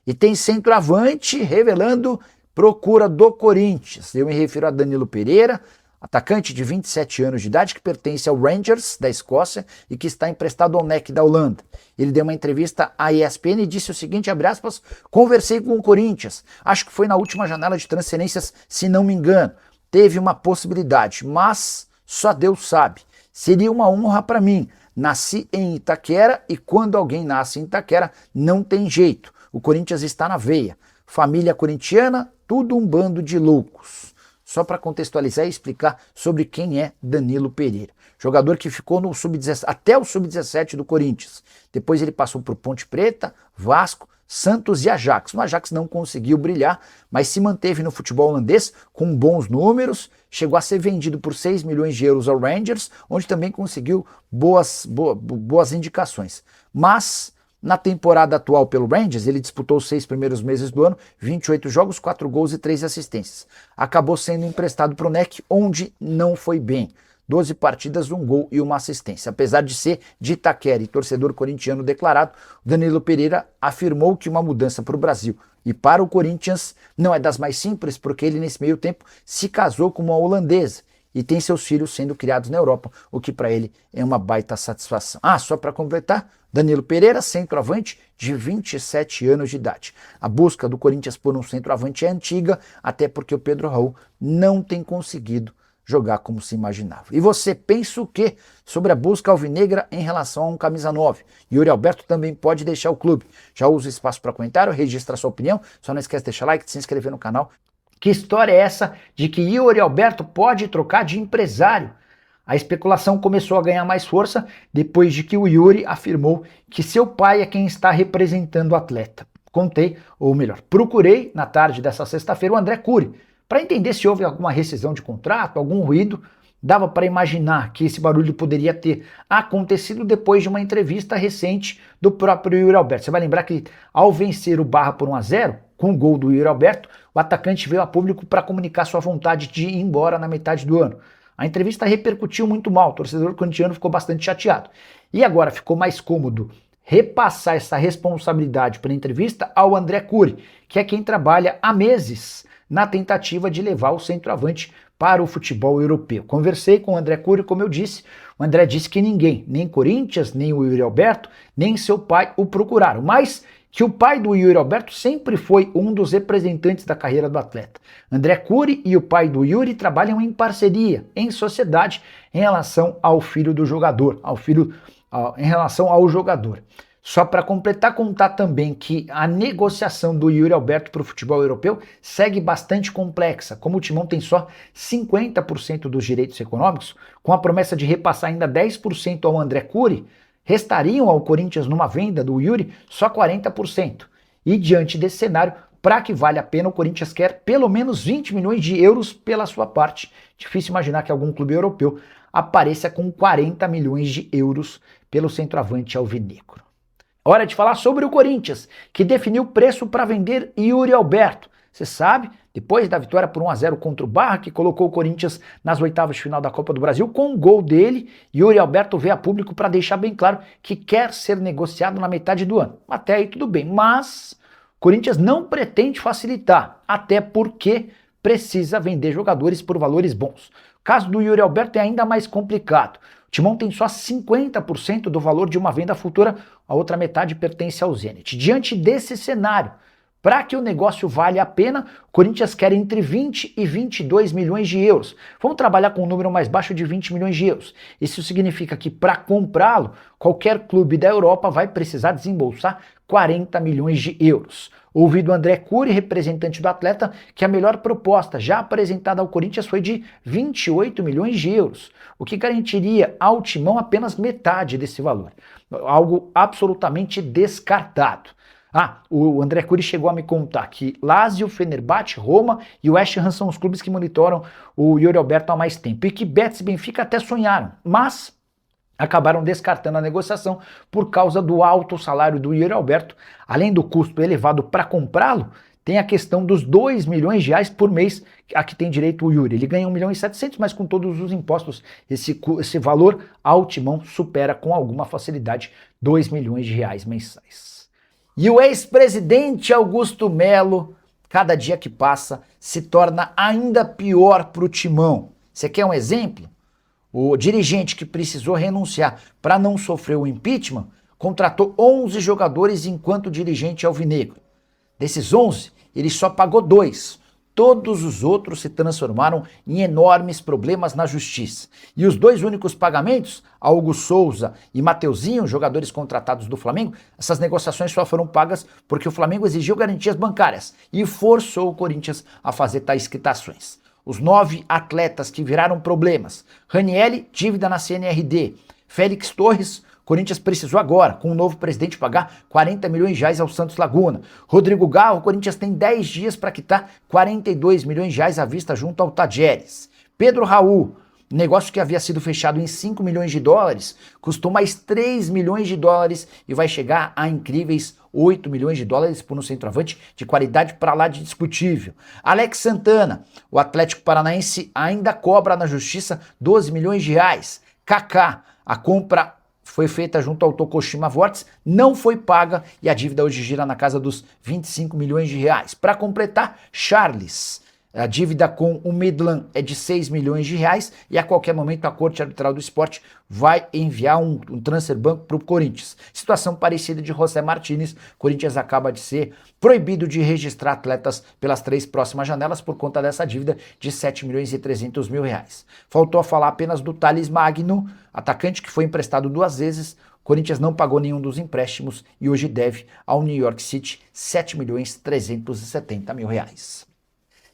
E tem centroavante revelando procura do Corinthians. Eu me refiro a Danilo Pereira, atacante de 27 anos de idade que pertence ao Rangers da Escócia e que está emprestado ao NEC da Holanda. Ele deu uma entrevista à ESPN e disse o seguinte, abre aspas, conversei com o Corinthians, acho que foi na última janela de transferências, se não me engano. Teve uma possibilidade, mas só Deus sabe. Seria uma honra para mim. Nasci em Itaquera e quando alguém nasce em Itaquera não tem jeito. O Corinthians está na veia. Família corintiana, tudo um bando de loucos. Só para contextualizar e explicar sobre quem é Danilo Pereira. Jogador que ficou no até o Sub-17 do Corinthians. Depois ele passou por Ponte Preta, Vasco, Santos e Ajax. No Ajax não conseguiu brilhar, mas se manteve no futebol holandês com bons números, chegou a ser vendido por 6 milhões de euros ao Rangers, onde também conseguiu boas indicações. Mas na temporada atual pelo Rangers, ele disputou os 6 primeiros meses do ano, 28 jogos, 4 gols e 3 assistências. Acabou sendo emprestado para o NEC, onde não foi bem. 12 partidas, 1 gol e 1 assistência. Apesar de ser de Itaquera e torcedor corintiano declarado, Danilo Pereira afirmou que uma mudança para o Brasil e para o Corinthians não é das mais simples, porque ele nesse meio tempo se casou com uma holandesa e tem seus filhos sendo criados na Europa, o que para ele é uma baita satisfação. Só para completar, Danilo Pereira, centroavante de 27 anos de idade. A busca do Corinthians por um centroavante é antiga, até porque o Pedro Raul não tem conseguido jogar como se imaginava. E você pensa o quê sobre a busca alvinegra em relação a um camisa 9? Yuri Alberto também pode deixar o clube. Já usa o espaço para comentário, registra sua opinião, só não esquece de deixar like, de se inscrever no canal. Que história é essa de que Yuri Alberto pode trocar de empresário? A especulação começou a ganhar mais força depois de que o Yuri afirmou que seu pai é quem está representando o atleta. Procurei na tarde dessa sexta-feira o André Cury, para entender se houve alguma rescisão de contrato, algum ruído. Dava para imaginar que esse barulho poderia ter acontecido depois de uma entrevista recente do próprio Yuri Alberto. Você vai lembrar que ao vencer o Barra por 1-0, com o gol do Yuri Alberto, o atacante veio a público para comunicar sua vontade de ir embora na metade do ano. A entrevista repercutiu muito mal, o torcedor corintiano ficou bastante chateado. E agora ficou mais cômodo repassar essa responsabilidade pela entrevista ao André Cury, que é quem trabalha há meses na tentativa de levar o centroavante para o futebol europeu. Conversei com o André Cury, como eu disse, o André disse que ninguém, nem Corinthians, nem o Yuri Alberto, nem seu pai o procuraram, mas que o pai do Yuri Alberto sempre foi um dos representantes da carreira do atleta. André Cury e o pai do Yuri trabalham em parceria, em sociedade, em relação ao filho do jogador, em relação ao jogador. Só para completar, contar também que a negociação do Yuri Alberto para o futebol europeu segue bastante complexa. Como o Timão tem só 50% dos direitos econômicos, com a promessa de repassar ainda 10% ao André Cury, restariam ao Corinthians numa venda do Yuri só 40%. E diante desse cenário, para que valha a pena, o Corinthians quer pelo menos 20 milhões de euros pela sua parte. Difícil imaginar que algum clube europeu apareça com 40 milhões de euros pelo centroavante alvinegro. Hora de falar sobre o Corinthians, que definiu o preço para vender Yuri Alberto. Você sabe, depois da vitória por 1-0 contra o Barra, que colocou o Corinthians nas oitavas de final da Copa do Brasil, com o gol dele, Yuri Alberto veio a público para deixar bem claro que quer ser negociado na metade do ano. Até aí tudo bem, mas o Corinthians não pretende facilitar, até porque precisa vender jogadores por valores bons. O caso do Yuri Alberto é ainda mais complicado. O Timão tem só 50% do valor de uma venda futura, a outra metade pertence ao Zenit. Diante desse cenário, para que o negócio valha a pena, o Corinthians quer entre 20 e 22 milhões de euros. Vamos trabalhar com um número mais baixo de 20 milhões de euros. Isso significa que para comprá-lo, qualquer clube da Europa vai precisar desembolsar 40 milhões de euros. Ouvi do André Cury, representante do atleta, que a melhor proposta já apresentada ao Corinthians foi de 28 milhões de euros, o que garantiria ao Timão apenas metade desse valor. Algo absolutamente descartado. O André Cury chegou a me contar que Lazio, Fenerbahçe, Roma e o West Ham são os clubes que monitoram o Yuri Alberto há mais tempo e que Betis e Benfica até sonharam, mas acabaram descartando a negociação por causa do alto salário do Yuri Alberto. Além do custo elevado para comprá-lo, tem a questão dos 2 milhões de reais por mês a que tem direito o Yuri. Ele ganha 1 milhão e 700, mas com todos os impostos, esse valor ao Timão supera com alguma facilidade 2 milhões de reais mensais. E o ex-presidente Augusto Melo, cada dia que passa, se torna ainda pior para o Timão. Você quer um exemplo? O dirigente que precisou renunciar para não sofrer o impeachment contratou 11 jogadores enquanto dirigente alvinegro. Desses 11, ele só pagou 2. Todos os outros se transformaram em enormes problemas na justiça. E os 2 únicos pagamentos, Hugo Souza e Mateuzinho, jogadores contratados do Flamengo, essas negociações só foram pagas porque o Flamengo exigiu garantias bancárias e forçou o Corinthians a fazer tais quitações. Os 9 atletas que viraram problemas: Ranieri, dívida na CNRD; Félix Torres, Corinthians precisou agora, com o novo presidente, pagar 40 milhões de reais ao Santos Laguna. Rodrigo Garro, o Corinthians tem 10 dias para quitar 42 milhões de reais à vista junto ao Tajeres. Pedro Raul, negócio que havia sido fechado em 5 milhões de dólares, custou mais 3 milhões de dólares e vai chegar a incríveis 8 milhões de dólares por um centroavante de qualidade para lá de discutível. Alex Santana, o Atlético Paranaense ainda cobra na justiça 12 milhões de reais. Kaká, a compra foi feita junto ao Tokushima Vortex, não foi paga e a dívida hoje gira na casa dos 25 milhões de reais. Para completar, Charles, a dívida com o Midland é de 6 milhões de reais e a qualquer momento a Corte Arbitral do Esporte vai enviar um transfer ban para o Corinthians. Situação parecida de José Martínez. Corinthians acaba de ser proibido de registrar atletas pelas 3 próximas janelas por conta dessa dívida de 7 milhões e 300 mil reais. Faltou falar apenas do Thales Magno, atacante que foi emprestado 2 vezes. Corinthians não pagou nenhum dos empréstimos e hoje deve ao New York City 7 milhões e 370 mil reais.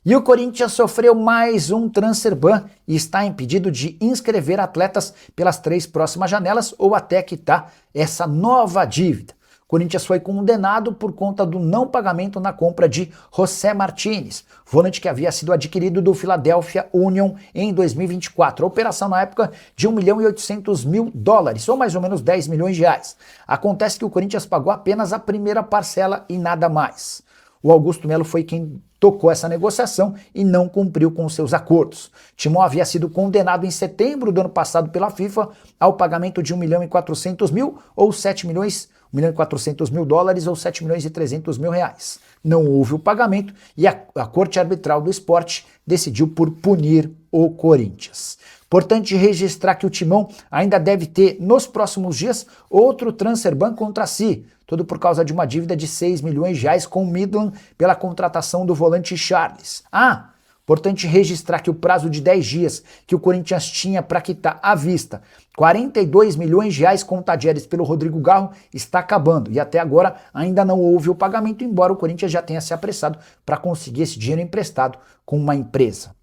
E o Corinthians sofreu mais um transfer ban e está impedido de inscrever atletas pelas 3 próximas janelas ou até quitar essa nova dívida. O Corinthians foi condenado por conta do não pagamento na compra de José Martínez, volante que havia sido adquirido do Philadelphia Union em 2024. A operação na época de 1 milhão e 800 mil dólares, ou mais ou menos 10 milhões de reais. Acontece que o Corinthians pagou apenas a primeira parcela e nada mais. O Augusto Melo foi quem tocou essa negociação e não cumpriu com seus acordos. Timão havia sido condenado em setembro do ano passado pela FIFA ao pagamento de 1 milhão e 400 mil ou 7 milhões, 1 milhão e 400 mil dólares ou 7 milhões e 300 mil reais. Não houve o pagamento e a Corte Arbitral do Esporte decidiu por punir o Corinthians. Importante registrar que o Timão ainda deve ter, nos próximos dias, outro transfer ban contra si, tudo por causa de uma dívida de 6 milhões de reais com o Midland pela contratação do volante Charles. Importante registrar que o prazo de 10 dias que o Corinthians tinha para quitar à vista 42 milhões de reais com Tajeres pelo Rodrigo Garro está acabando e até agora ainda não houve o pagamento, embora o Corinthians já tenha se apressado para conseguir esse dinheiro emprestado com uma empresa.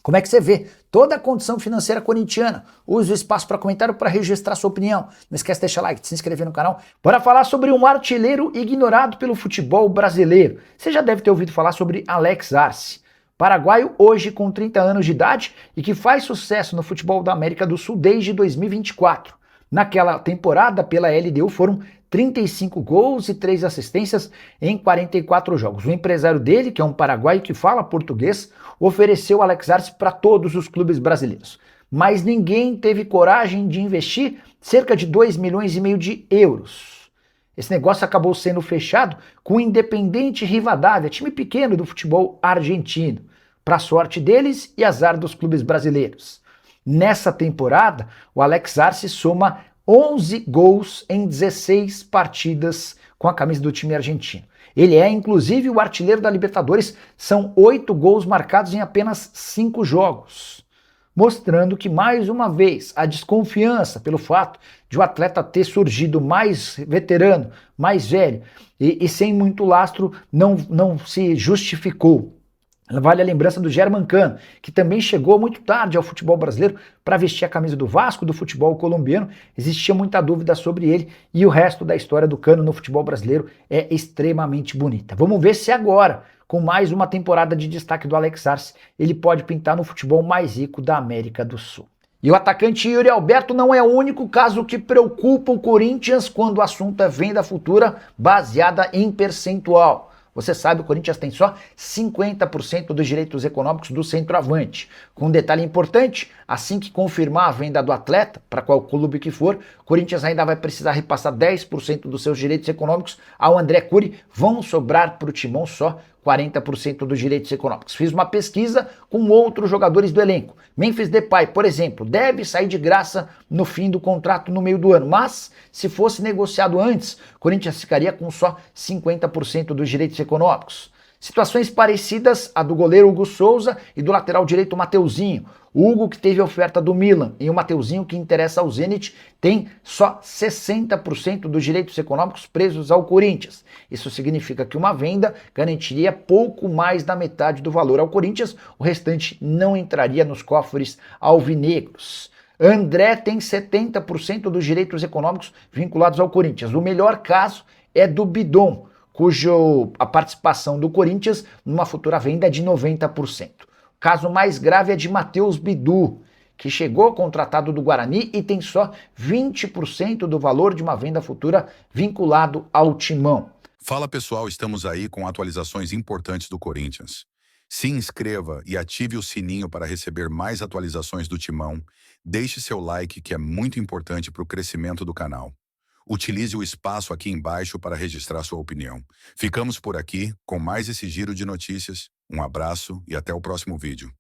Como é que você vê toda a condição financeira corintiana? Use o espaço para comentário para registrar sua opinião. Não esquece de deixar like, de se inscrever no canal para falar sobre um artilheiro ignorado pelo futebol brasileiro. Você já deve ter ouvido falar sobre Alex Arce, paraguaio hoje com 30 anos de idade e que faz sucesso no futebol da América do Sul desde 2024. Naquela temporada pela LDU foram 35 gols e 3 assistências em 44 jogos. O empresário dele, que é um paraguaio que fala português, ofereceu Alex Arce para todos os clubes brasileiros. Mas ninguém teve coragem de investir cerca de 2 milhões e meio de euros. Esse negócio acabou sendo fechado com o Independiente Rivadavia, time pequeno do futebol argentino, para sorte deles e azar dos clubes brasileiros. Nessa temporada, o Alex Arce soma 11 gols em 16 partidas com a camisa do time argentino. Ele é, inclusive, o artilheiro da Libertadores, são 8 gols marcados em apenas 5 jogos. Mostrando que, mais uma vez, a desconfiança pelo fato de o atleta ter surgido mais veterano, mais velho e sem muito lastro, não se justificou. Vale a lembrança do Germancano, que também chegou muito tarde ao futebol brasileiro para vestir a camisa do Vasco, do futebol colombiano. Existia muita dúvida sobre ele e o resto da história do Cano no futebol brasileiro é extremamente bonita. Vamos ver se agora, com mais uma temporada de destaque do Alex Arce, ele pode pintar no futebol mais rico da América do Sul. E o atacante Yuri Alberto não é o único caso que preocupa o Corinthians quando o assunto é venda futura baseada em percentual. Você sabe, o Corinthians tem só 50% dos direitos econômicos do centroavante. Com um detalhe importante, assim que confirmar a venda do atleta, para qual clube que for, o Corinthians ainda vai precisar repassar 10% dos seus direitos econômicos ao André Cury. Vão sobrar para o Timão só 40% dos direitos econômicos. Fiz uma pesquisa com outros jogadores do elenco. Memphis Depay, por exemplo, deve sair de graça no fim do contrato no meio do ano, mas se fosse negociado antes, o Corinthians ficaria com só 50% dos direitos econômicos. Situações parecidas à do goleiro Hugo Souza e do lateral direito Mateuzinho. O Hugo, que teve a oferta do Milan, e o Mateuzinho, que interessa ao Zenit, tem só 60% dos direitos econômicos presos ao Corinthians. Isso significa que uma venda garantiria pouco mais da metade do valor ao Corinthians, o restante não entraria nos cofres alvinegros. André tem 70% dos direitos econômicos vinculados ao Corinthians. O melhor caso é do Bidon, a participação do Corinthians numa futura venda é de 90%. O caso mais grave é de Matheus Bidu, que chegou contratado do Guarani e tem só 20% do valor de uma venda futura vinculado ao Timão. Fala pessoal, estamos aí com atualizações importantes do Corinthians. Se inscreva e ative o sininho para receber mais atualizações do Timão. Deixe seu like, que é muito importante para o crescimento do canal. Utilize o espaço aqui embaixo para registrar sua opinião. Ficamos por aqui com mais esse giro de notícias. Um abraço e até o próximo vídeo.